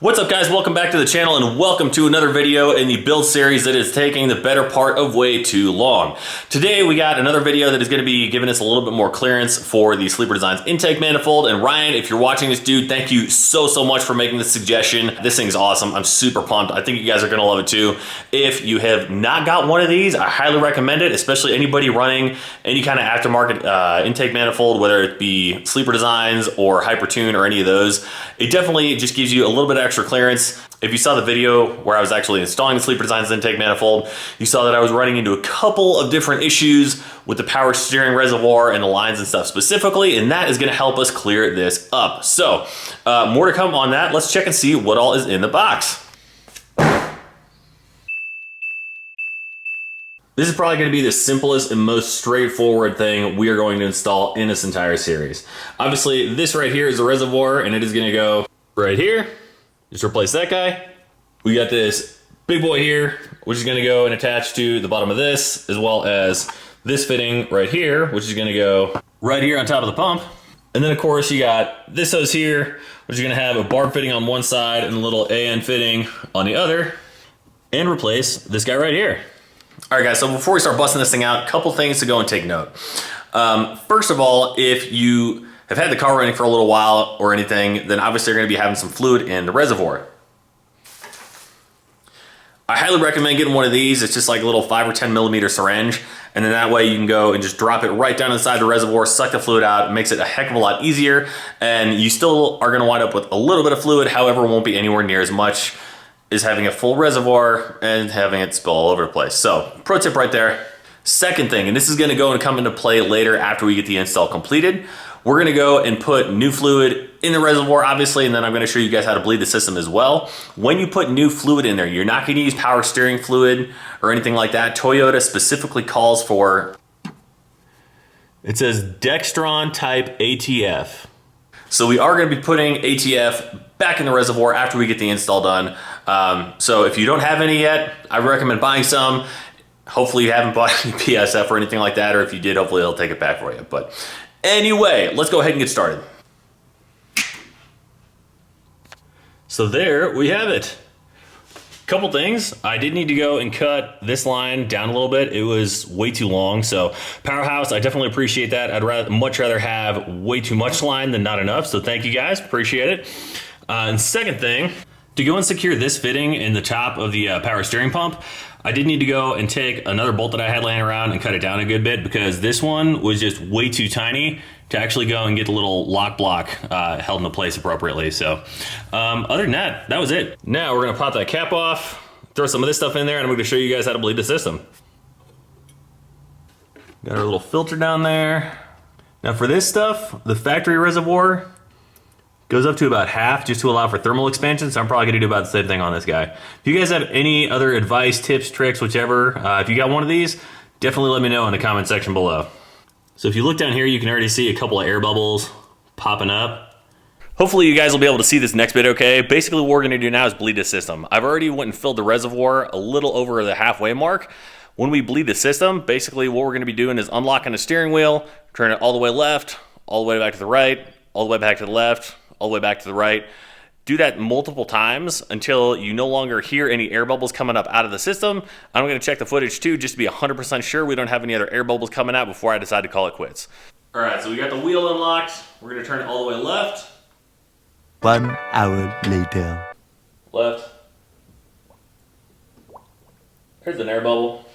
What's up guys, welcome back to the channel and welcome to another video in the build series that is taking the better part of way too long. Today we got another video that is going to be giving us a little bit more clearance for the Sleeper Designs intake manifold. And Ryan, if you're watching this, dude, thank you so much for making this suggestion. This thing's awesome. I'm super pumped. I think you guys are going to love it too. If you have not got one of these, I highly recommend it, especially anybody running any kind of aftermarket intake manifold, whether it be Sleeper Designs or Hypertune or any of those. It definitely just gives you a little bit of extra clearance. If you saw the video where I was actually installing the Sleeper Designs intake manifold, you saw that I was running into a couple of different issues with the power steering reservoir and the lines and stuff specifically, and that is going to help us clear this up. So more to come on that. Let's check and see what all is in the box. This is probably going to be the simplest and most straightforward thing we are going to install in this entire series. Obviously, this right here is a reservoir, and it is going to go right here. Just replace that guy. We got this big boy here, which is going to go and attach to the bottom of this, as well as this fitting right here, which is going to go right here on top of the pump. And then of course you got this hose here, which is going to have a barb fitting on one side and a little AN fitting on the other, and replace this guy right here. All right guys, so before we start busting this thing out, a couple things to go and take note. First of all, if you have had the car running for a little while or anything, then obviously you're going to be having some fluid in the reservoir. I highly recommend getting one of these. It's just like a little 5 or 10 millimeter syringe, and then that way you can go and just drop it right down inside the reservoir, suck the fluid out. It makes it a heck of a lot easier, and you still are going to wind up with a little bit of fluid. However, it won't be anywhere near as much as having a full reservoir and having it spill all over the place. So pro tip right there. Second thing, and this is going to go and come into play later after we get the install completed, we're going to go and put new fluid in the reservoir, obviously, and then I'm going to show you guys how to bleed the system as well. When you put new fluid in there, you're not going to use power steering fluid or anything like that. Toyota specifically calls for, it says Dextron type ATF. So we are going to be putting ATF back in the reservoir after we get the install done. So if you don't have any yet, I recommend buying some. Hopefully you haven't bought any PSF or anything like that, or if you did, hopefully they'll take it back for you. But anyway, let's go ahead and get started. So there we have it. Couple things. I did need to go and cut this line down a little bit. It was way too long. So Powerhouse, I definitely appreciate that. I'd much rather have way too much line than not enough. So thank you guys, appreciate it. And second thing, to go and secure this fitting in the top of the power steering pump, I did need to go and take another bolt that I had laying around and cut it down a good bit, because this one was just way too tiny to actually go and get the little lock block held into place appropriately. So other than that, that was it. Now we're gonna pop that cap off, throw some of this stuff in there, and I'm gonna show you guys how to bleed the system. Got our little filter down there. Now for this stuff, the factory reservoir goes up to about half just to allow for thermal expansion, so I'm probably gonna do about the same thing on this guy. If you guys have any other advice, tips, tricks, whichever, if you got one of these, definitely let me know in the comment section below. So if you look down here, you can already see a couple of air bubbles popping up. Hopefully you guys will be able to see this next bit okay. Basically what we're gonna do now is bleed the system. I've already went and filled the reservoir a little over the halfway mark. When we bleed the system, basically what we're gonna be doing is unlocking the steering wheel, turn it all the way left, all the way back to the right, all the way back to the left, all the way back to the right. Do that multiple times until you no longer hear any air bubbles coming up out of the system. I'm gonna check the footage too, just to be 100% sure we don't have any other air bubbles coming out before I decide to call it quits. All right, so we got the wheel unlocked. We're gonna turn it all the way left. 1 hour later. Left. There's an air bubble.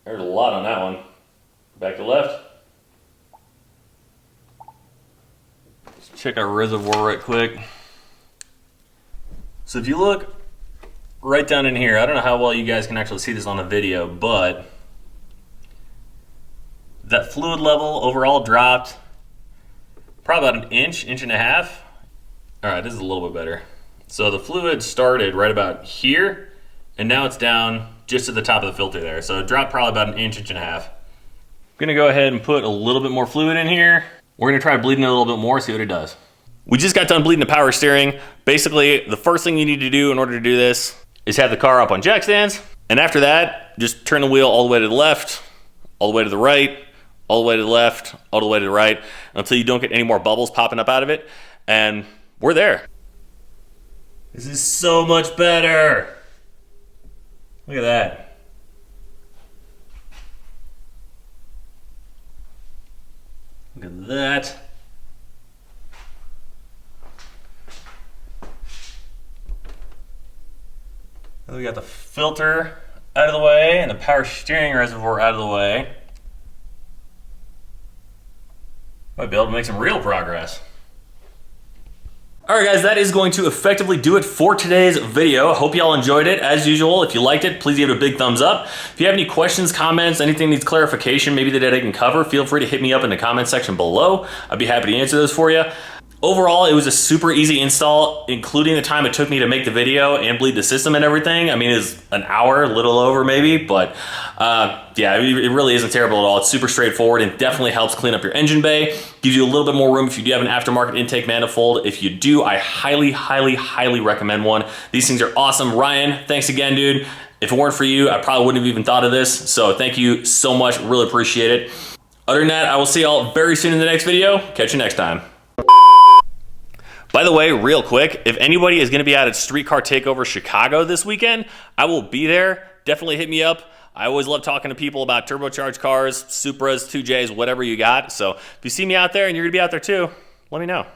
There's a lot on that one. Back to left. Let's check our reservoir right quick. So if you look right down in here, I don't know how well you guys can actually see this on the video, but that fluid level overall dropped probably about an inch and a half. All right, this is a little bit better. So the fluid started right about here, and now it's down just at the top of the filter there. So it dropped probably about an inch and a half. I'm gonna go ahead and put a little bit more fluid in here. We're gonna try bleeding it a little bit more, see what it does. We just got done bleeding the power steering. Basically, the first thing you need to do in order to do this is have the car up on jack stands. And after that, just turn the wheel all the way to the left, all the way to the right, all the way to the left, all the way to the right, until you don't get any more bubbles popping up out of it. And we're there. This is so much better. Look at that. Look at that. And we got the filter out of the way and the power steering reservoir out of the way. Might be able to make some real progress. Alright guys, that is going to effectively do it for today's video. Hope y'all enjoyed it. As usual, if you liked it, please give it a big thumbs up. If you have any questions, comments, anything needs clarification, maybe that I can cover, feel free to hit me up in the comment section below. I'd be happy to answer those for you. Overall, it was a super easy install, including the time it took me to make the video and bleed the system and everything. I mean, it's an hour, a little over maybe, but yeah, it really isn't terrible at all. It's super straightforward and definitely helps clean up your engine bay. Gives you a little bit more room if you do have an aftermarket intake manifold. If you do, I highly, highly, highly recommend one. These things are awesome. Ryan, thanks again, dude. If it weren't for you, I probably wouldn't have even thought of this. So thank you so much. Really appreciate it. Other than that, I will see y'all very soon in the next video. Catch you next time. By the way, real quick, if anybody is going to be out at Streetcar Takeover Chicago this weekend, I will be there. Definitely hit me up. I always love talking to people about turbocharged cars, Supras, 2Js, whatever you got. So if you see me out there and you're going to be out there too, let me know.